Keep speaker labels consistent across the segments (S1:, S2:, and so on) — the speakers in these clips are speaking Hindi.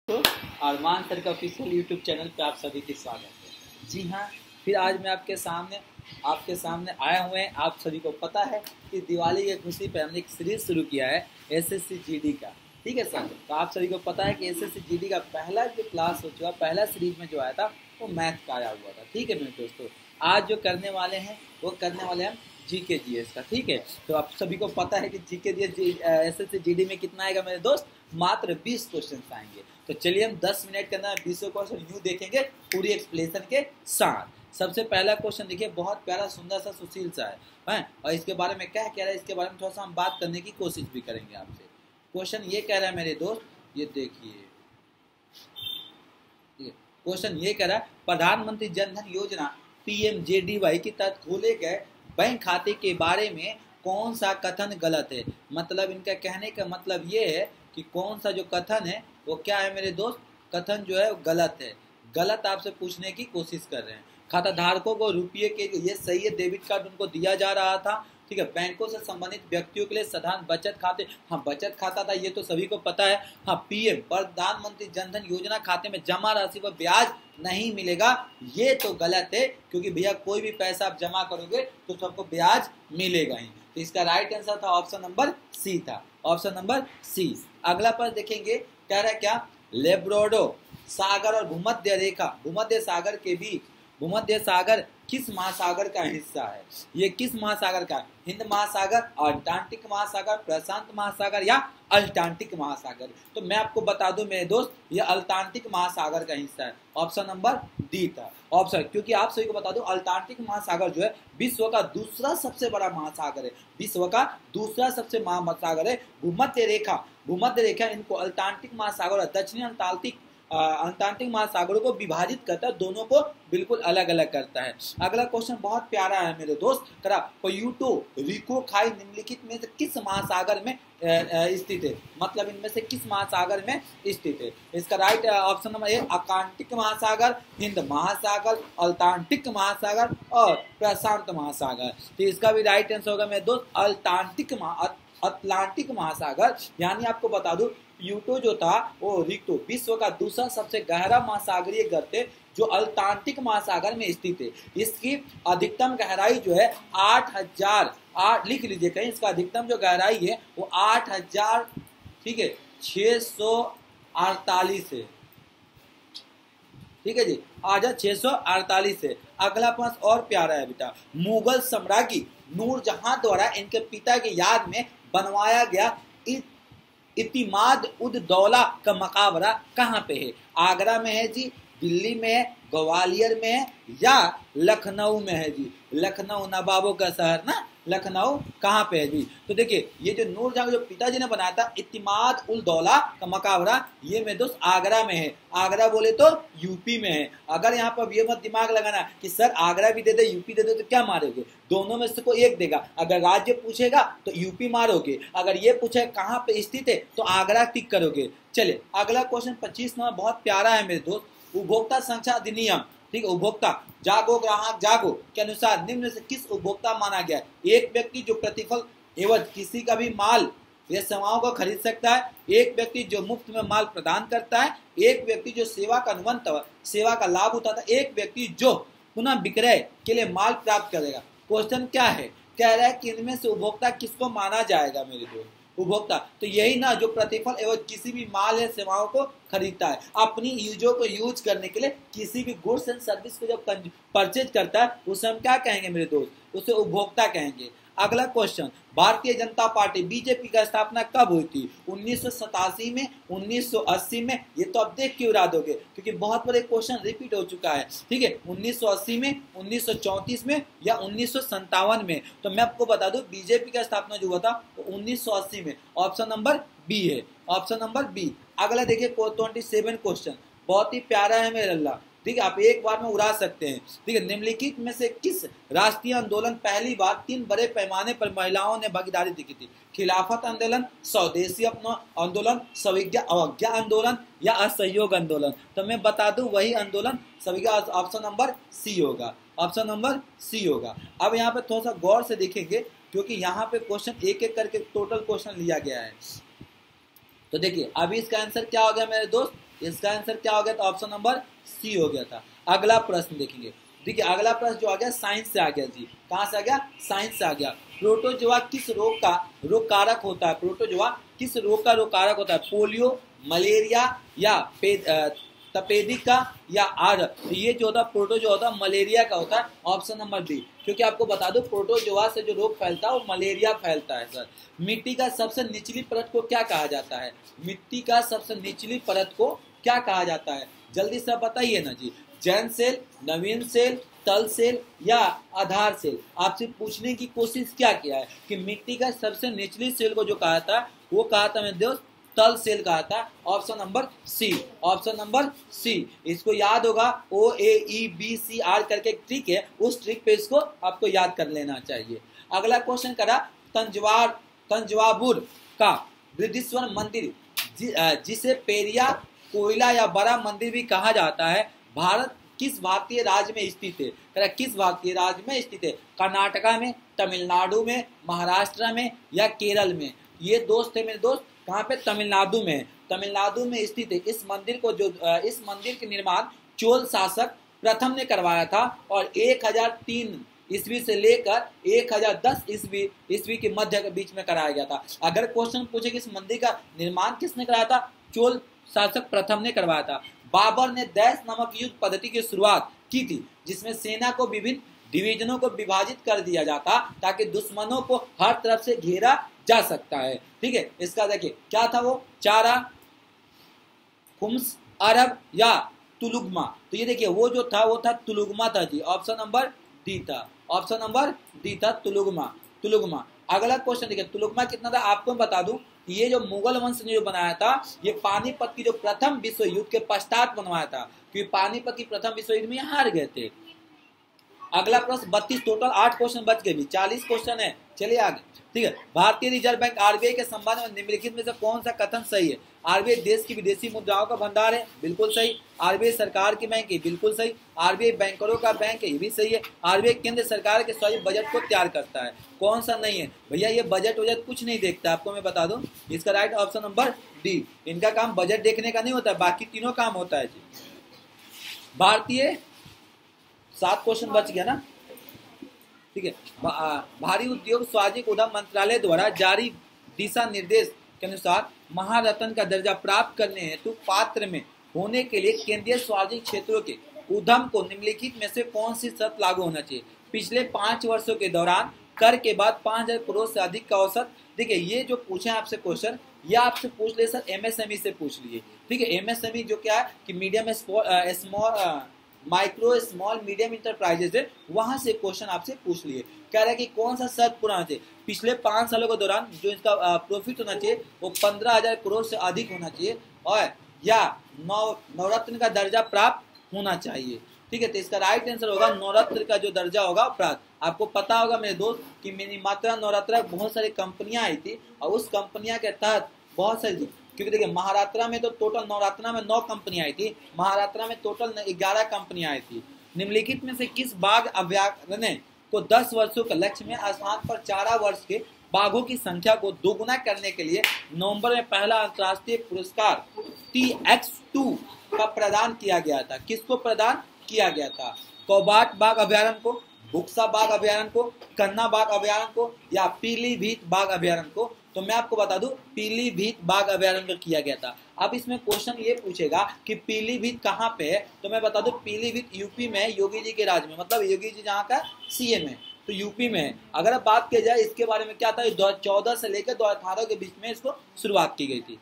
S1: तो अरमान सर का ऑफिशियल यूट्यूब चैनल पे आप सभी की स्वागत है। जी हाँ, फिर आज मैं आपके सामने आया हुए हैं। आप सभी को पता है कि दिवाली की खुशी पे हमने एक सीरीज शुरू किया है एसएससी जीडी का। ठीक है सर, तो आप सभी को पता है कि एसएससी जीडी का पहला जो क्लास हो चुका, पहला सीरीज में जो आया था वो मैथ का आया हुआ था। ठीक है मेरे दोस्तों, आज जो करने वाले हैं वो करने वाले हैं जीके जीएस का। ठीक है, तो आप सभी को पता है कि जीके जीएस एसएससी जीडी में कितना आएगा मेरे दोस्त, मात्र 20 क्वेश्चन आएंगे। तो चलिए हम 10 मिनट के अंदर 20 क्वेश्चन यूँ देखेंगे पूरी एक्सप्लेनेशन के साथ। सबसे पहला क्वेश्चन देखिए, बहुत प्यारा सुंदर सा सुशील सा है और इसके बारे में क्या कह रहा है, इसके बारे में थोड़ा सा हम बात करने की कोशिश भी करेंगे आपसे। क्वेश्चन ये कह रहा है मेरे दोस्त, ये देखिए क्वेश्चन ये कह रहा है, प्रधानमंत्री जन धन योजना पीएमजेडीवाई के तहत खोले गए बैंक खाते के बारे में कौन सा कथन गलत है। मतलब इनका कहने का मतलब ये है कि कौन सा जो कथन है वो क्या है मेरे दोस्त, कथन जो है वो गलत है। गलत आपसे पूछने की कोशिश कर रहे हैं। खाता धारकों को रुपये के, ये सही है, डेबिट कार्ड उनको दिया जा रहा था। ठीक है, बैंकों से संबंधित व्यक्तियों के लिए साधारण बचत खाते, हाँ बचत खाता था, ये तो सभी को पता है। हाँ, पीएम प्रधानमंत्री जन धन योजना खाते में जमा राशि पर ब्याज नहीं मिलेगा, ये तो गलत है, क्योंकि भैया कोई भी पैसा आप जमा करोगे तो सबको ब्याज मिलेगा ही। तो इसका राइट आंसर था ऑप्शन नंबर सी था, ऑप्शन नंबर सी। अगला प्रश्न देखेंगे, कह रहा है क्या, लेब्राडोर सागर और भूमध्य रेखा, भूमध्य सागर के बीच, भूमध्य सागर किस महासागर का हिस्सा है। ये किस महासागर का, हिंद महासागर, अटलांटिक महासागर, प्रशांत महासागर या अटलांटिक महासागर। तो मैं आपको बता दूं मेरे दोस्त, ये अटलांटिक महासागर का हिस्सा है, ऑप्शन नंबर डी था ऑप्शन। क्योंकि आप सभी को बता दूं, अटलांटिक महासागर जो है विश्व का दूसरा सबसे बड़ा महासागर है, विश्व का दूसरा सबसे बड़ा महासागर है। भूमध्य रेखा इनको अटलांटिक महासागर और दक्षिणी अंटार्कटिक महासागरों को विभाजित करता है, दोनों को बिल्कुल अलग अलग करता है। अगला क्वेश्चन बहुत प्यारा है मेरे दोस्त, करा प्यूर्टो रिको खाई निम्नलिखित में से किस महासागर में स्थित है। मतलब इनमें से किस महासागर में स्थित है। इसका right option number A Atlantic महासागर, हिंद महासागर, अटलांटिक महासागर और प्रशांत महासागर। तो इसका भी राइट आंसर होगा मेरे दोस्त अटलांटिक महासागर। यानी आपको बता दूं, प्यूर्टो जो था वो रिक्टो विश्व का दूसरा सबसे गहरा महासागरीय गर्त है, जो अटलांटिक महासागर में स्थित है। इसकी अधिकतम गहराई जो है 8,000, लिख लीजिए कहीं, इसका अधिकतम जो गहराई है वो 8,000, ठीक है, 648 है। ठीक है जी, 8,648 है। अगला प्रश्न और प्यारा है बेटा, मुगल सम्राज्ञी नूरजहां द्वारा इनके पिता की याद में बनवाया गया इतिमाद उद दौला का मकबरा कहाँ पे है। आगरा में है जी, दिल्ली में है, ग्वालियर में है या लखनऊ में है जी। लखनऊ नवाबों का शहर ना, लखनऊ कहाँ पे है जी। तो देखिए, ये जो नूरजहां जो पिताजी ने बनाया था इतिमाद उल दौला का मकबरा, ये मेरे दोस्त आगरा में है। आगरा बोले तो यूपी में है। अगर यहाँ पर ये मत दिमाग लगाना कि सर आगरा भी दे दे यूपी दे दे, तो क्या मारोगे, दोनों में से कोई एक देगा। अगर राज्य पूछेगा तो यूपी मारोगे, अगर ये पूछे कहाँ पे स्थित है तो आगरा टिक करोगे। चलिए अगला क्वेश्चन 25 नंबर बहुत प्यारा है मेरे दोस्त, उपभोक्ता संरक्षण अधिनियम, ठीक है, उपभोक्ता जागो ग्राहक जागो के अनुसार निम्न से किस उपभोक्ता माना गया है। एक व्यक्ति जो प्रतिफल एवं किसी का भी माल या सेवाओं को खरीद सकता है, एक व्यक्ति जो मुफ्त में माल प्रदान करता है, एक व्यक्ति जो सेवा का अनुबंध सेवा का लाभ उठाता है, एक व्यक्ति जो पुनः विक्रय के लिए माल प्राप्त करेगा। क्वेश्चन क्या है, कह रहा है कि इनमें से उपभोक्ता किसको माना जाएगा मेरे दोस्त, उपभोक्ता। तो यही ना जो प्रतिफल एवं किसी भी माल या सेवाओं को खरीदता है, अपनी यूजों को यूज करने के लिए किसी भी गुड्स एंड सर्विस को जब परचेज करता है, उसे हम क्या कहेंगे मेरे दोस्त, उसे उपभोक्ता कहेंगे। अगला question, Bharatiya Janata party BJP का स्थापना कब हुई थी। 1987 में, 1980 में, ये तो आप देख के उड़ा दोगे क्योंकि बहुत बड़े क्वेश्चन रिपीट हो चुका है। ठीक है, 1980 में, 1934 में या 1957 में। तो मैं आपको बता दूं, बीजेपी का स्थापना जो हुआ था वो 1980 में, ऑप्शन नंबर बी है, ऑप्शन नंबर बी। अगला देखिए 27 क्वेश्चन, बहुत ही प्यारा है मेरे अल्लाह, ठीक है, आप एक बार में उड़ा सकते हैं। ठीक है, निम्नलिखित में से किस राष्ट्रीय आंदोलन पहली बार 3 बड़े पैमाने पर महिलाओं ने भागीदारी दिखी थी। खिलाफत आंदोलन, स्वदेशी आंदोलन, अवज्ञा आंदोलन या असहयोग आंदोलन। तो मैं बता दूं वही आंदोलन सभी, ऑप्शन नंबर सी होगा, ऑप्शन नंबर सी होगा। अब यहाँ पे थोड़ा सा गौर से देखेंगे क्योंकि यहाँ पे क्वेश्चन एक एक करके टोटल क्वेश्चन लिया गया है। तो देखिए अभी इसका आंसर क्या हो गया मेरे दोस्त, इसका आंसर क्या हो गया था? ऑप्शन नंबर सी हो गया था। अगला प्रश्न देखेंगे। देखिए अगला प्रश्न जो आ गया साइंस से आ गया जी। कहाँ से आ गया? साइंस से आ गया। प्रोटोजोआ किस रोग का रोग कारक होता है? प्रोटोजोआ किस रोग का रोग कारक होता है? पोलियो, मलेरिया या तपेदिका या आर? तो ये जो होता है प्रोटोजोआ होता है मलेरिया का होता है। Option number B. क्योंकि आपको बता दो प्रोटोजोआ से जो रोग फैलता है वो मलेरिया फैलता है सर। मिट्टी का सबसे निचली परत को क्या कहा जाता है? मिट्टी का सबसे निचली परत को क्या कहा जाता है? जल्दी से बताइए ना जी। जैन सेल, नवीन सेल, तल सेल या आधार सेल? आपसे पूछने की कोशिश क्या किया है कि मिट्टी का सबसे निचली सेल को जो कहा था वो कहा था मेरे दोस्त तल सेल कहा था। Option number C. Option number C. इसको याद होगा OAEBCR करके ट्रिक है, उस ट्रिक पे इसको आपको याद कर लेना चाहिए। अगला क्वेश्चन करा तंजवाबुर का बृहदीश्वर मंदिर जिसे पेरिया कोयला या बड़ा मंदिर भी कहा जाता है, भारत किस भारतीय राज्य में स्थित है? किस भारतीय राज्य में स्थित है? कर्नाटका में, तमिलनाडु में, महाराष्ट्र में या केरल में? ये दोस्त है मेरे दोस्त कहाँ पे? तमिलनाडु में। तमिलनाडु में स्थित है। इस मंदिर को जो इस मंदिर के निर्माण चोल शासक प्रथम ने करवाया था और 1003 ईस्वी से लेकर 1010 ईस्वी के मध्य के बीच में कराया गया था। अगर क्वेश्चन पूछे कि इस मंदिर का निर्माण किसने कराया था? चोल शासक प्रथम ने करवाया था। बाबर ने दैश नामक युद्ध पद्धति की शुरुआत की थी जिसमें सेना को विभिन्न डिवीजनों को विभाजित कर दिया जाता ताकि दुश्मनों को हर तरफ से घेरा जा सकता है। ठीक है, इसका देखिए क्या था वो? चारा, खुम्स, अरब या तुलुगमा? तो ये देखिए वो जो था वो था तुलुगमा था जी। ऑप्शन नंबर डी था। ऑप्शन नंबर डी था तुलुगमा। तुलुगमा। अगला क्वेश्चन देखिए तुलुगमा कितना था आपको बता दूं। ये जो मुगल वंश ने जो बनाया था ये पानीपत की जो प्रथम विश्व युद्ध के पश्चात बनवाया था, क्योंकि पानीपत की प्रथम विश्व युद्ध में हार गए थे। अगला प्रश्न 32, टोटल 8 क्वेश्चन बच गए भी, 40 क्वेश्चन है। चलिए आगे। ठीक है, भारतीय रिजर्व बैंक आरबीआई के संबंध में निम्नलिखित में से कौन सा कथन सही है? आरबीआई देश की विदेशी मुद्राओं का भंडार है, बिल्कुल सही। आरबीआई सरकार की बैंक है, बिल्कुल सही। आरबीआई बैंकरों का बैंक है, ये भी सही है। आरबीआई केंद्र सरकार के स्वयं बजट को तैयार करता है, कौन सा नहीं है? भैया ये बजट वजट कुछ नहीं देखता, आपको मैं बता दूं। इसका राइट ऑप्शन नंबर डी। इनका काम बजट देखने का नहीं होता, बाकी तीनों काम होता है जी। भारतीय 7 क्वेश्चन बच गया ना। ठीक है, भारी उद्योग वाणिज्य उद्यम मंत्रालय द्वारा जारी दिशा निर्देश के अनुसार महारत्न का दर्जा प्राप्त करने हेतु पात्र में होने के लिए केंद्रीय वाणिज्य क्षेत्रों के उद्यम को निम्नलिखित में से कौन सी शर्त लागू होना चाहिए? पिछले 5 वर्षों के दौरान कर के बाद 5000 करोड़ से अधिक का औसत। देखिए ये जो पूछे आपसे क्वेश्चन या आपसे पूछ ले सर एमएसएमई से पूछ लिए। ठीक है, एमएसएमई जो क्या है कि medium small micro small medium enterprises है, वहां से क्वेश्चन आपसे पूछ लिए। कह रहा है कि कौन सा शर्त पूरा होना चाहिए? पिछले 5 सालों के दौरान जो इसका प्रॉफिट होना चाहिए वो 15,000 करोड़ से अधिक होना चाहिए और या नवरत्न का दर्जा प्राप्त होना चाहिए। ठीक है, तो इसका राइट आंसर होगा नवरत्न का जो दर्जा होगा प्राप्त। आपको पता होगा मेरे दोस्त कि मिनीमात्रा नवरत्न बहुत सारी कंपनियां आई थी और उस कंपनियां के तहत बहुत सारी, क्योंकि देखिए महारात्रा में तो टोटल नवरात्रा में 9 कंपनियां आई थी, महारात्रा में टोटल 11 कंपनियां आई थी। निम्नलिखित में से किस बाघ अभयारण्य को 10 वर्षों के लक्ष्य में स्थान पर चारा वर्ष के बाघों की संख्या को दोगुना करने के लिए नवंबर में पहला अंतर्राष्ट्रीय पुरस्कार TX2 का प्रदान किया गया था? किसको प्रदान किया गया था? कौबाट बाघ अभयारण्य को, बुक्सा बाघ अभयारण्य को, कन्ना बाघ अभयारण्य को या पीलीभीत बाघ अभयारण्य को? तो मैं आपको बता दूं पीलीभीत बाघ अभयारण्य किया गया था। अब इसमें क्वेश्चन ये पूछेगा कि पीलीभीत कहाँ पे है, तो मैं बता दूं पीलीभीत यूपी में है, योगी जी के राज्य में, मतलब योगी जी जहाँ का सीएम है तो यूपी में है। अगर अब बात की जाए इसके बारे में क्या था, 2014 से लेकर 2018 के बीच में इसको शुरुआत की गई थी।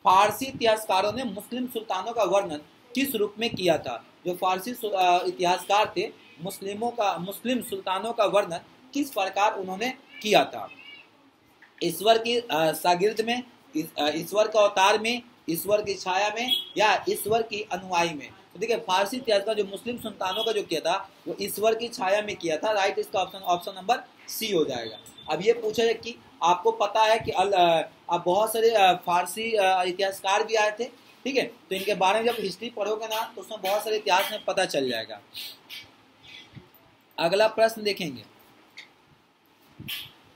S1: फारसी इतिहासकारों ने मुस्लिम सुल्तानों का वर्णन किस रूप में किया था? जो फारसी इतिहासकार थे मुस्लिम सुल्तानों का वर्णन किस प्रकार उन्होंने किया था? ईश्वर की शागिर्द में, ईश्वर का अवतार में, ईश्वर की छाया में या ईश्वर की अनुयायी में? तो देखिए फारसी इतिहास का जो मुस्लिम सुल्तानों का जो किया था वो ईश्वर की छाया में किया था। राइट इसका ऑप्शन नंबर सी हो जाएगा। अब ये पूछा है कि आपको पता है कि अब बहुत सारे फारसी इतिहासकार भी आए थे। ठीक है, तो इनके बारे में जब हिस्ट्री पढ़ोगे ना तो उसमें बहुत सारे इतिहास में पता चल जाएगा। अगला प्रश्न देखेंगे,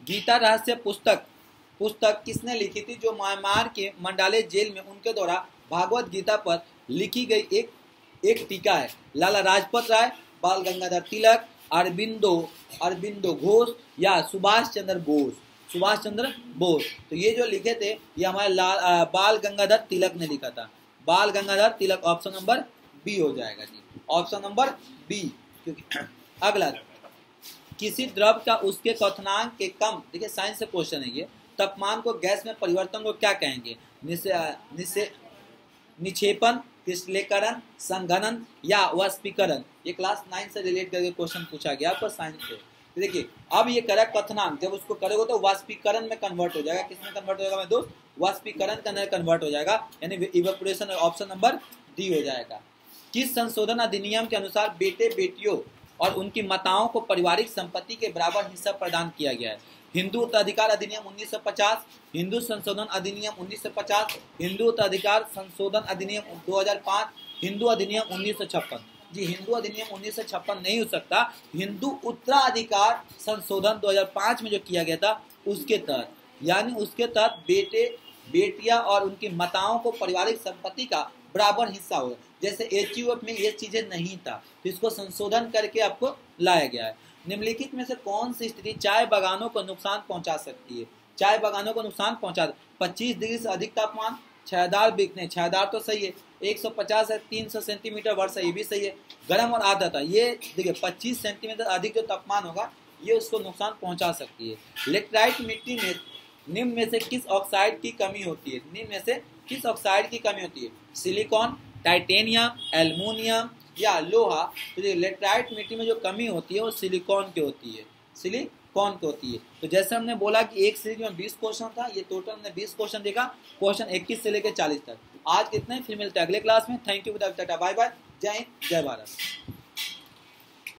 S1: गीता रहस्य पुस्तक किसने लिखी थी? जो म्यांमार के मंडाले जेल में उनके द्वारा भागवत गीता पर लिखी गई एक टीका है। लाला लाजपत राय, बाल गंगाधर तिलक, अरबिंदो घोष या सुभाष चंद्र बोस। तो ये जो लिखे थे ये हमारे बाल गंगाधर तिलक ने लिखा था। बाल Gangadhar Tilak, option number B हो जाएगा जी, ऑप्शन नंबर बी। क्योंकि अगला, किसी द्रव का उसके क्वथनांक के कम, देखिए साइंस से क्वेश्चन है ये, तापमान को गैस में परिवर्तन को क्या कहेंगे? निक्षेपण, क्रिस्टलीकरण, संघनन या वाष्पीकरण। ये क्लास 9 से रिलेट करके क्वेश्चन पूछा गया आपको साइंस से। तो देखिए अब ये करेक्ट क्वथनांक, जब उसको करोगे तो वाष्पीकरण में कन्वर्ट हो जाएगा। किसमें कन्वर्ट हो जाएगा मेरे दोस्त? वाष्पीकरण के अंदर कन्वर्ट हो जाएगा, यानी इवेपोरेशन। ऑप्शन नंबर डी हो जाएगा। किस संशोधन अधिनियम के अनुसार बेटे बेटियों और उनकी माताओं को पारिवारिक संपत्ति के बराबर हिस्सा प्रदान किया गया है? हिंदू उत्तराधिकार अधिनियम 1950, हिंदू संशोधन अधिनियम 1950, हिंदू उत्तराधिकार संशोधन अधिनियम 2005, हिंदू अधिनियम 1956। जी हिंदू अधिनियम 1956 नहीं हो सकता, हिंदू उत्तराधिकार संशोधन 2005 में जो किया गया था उसके तहत, यानी उसके तहत बेटे बेटियां और उनकी माताओं को पारिवारिक संपत्ति का बराबर हिस्सा होगा। जैसे एचयूएफ में ये चीजें नहीं था, तो इसको संशोधन करके आपको लाया गया है। निम्नलिखित में से कौन सी स्थिति चाय बागानों को नुकसान पहुंचा सकती है? चाय बागानों को नुकसान पहुंचा, 25 डिग्री से अधिक तापमान, छायादार बिकने, छायादार तो सही है, 150 से 300 सेंटीमीटर वर्षा, ये भी सही है। गर्म और आर्द्रता, ये देखिए 25 सेंटीमीटर अधिक जो तापमान होगा ये उसको नुकसान पहुंचा सकती है। लेटराइट मिट्टी में निम्न में से किस ऑक्साइड की कमी होती है? निम्न में से किस ऑक्साइड की कमी होती है? सिलिकॉन, टाइटेनियम, एल्युमिनियम या लोहा। तो लेटराइट मिट्टी में जो कमी होती है वो सिलिकॉन की होती है, सिलिकॉन की होती है। तो जैसे हमने बोला कि एक सीरीज में 20 क्वेश्चन था, ये टोटल हमने 20 क्वेश्चन देखा, क्वेश्चन 21 से लेकर 40 तक। आज कितने, फिर मिलते हैं अगले क्लास में। थैंक यू, बाय बाय, जय हिंद, जय भारत।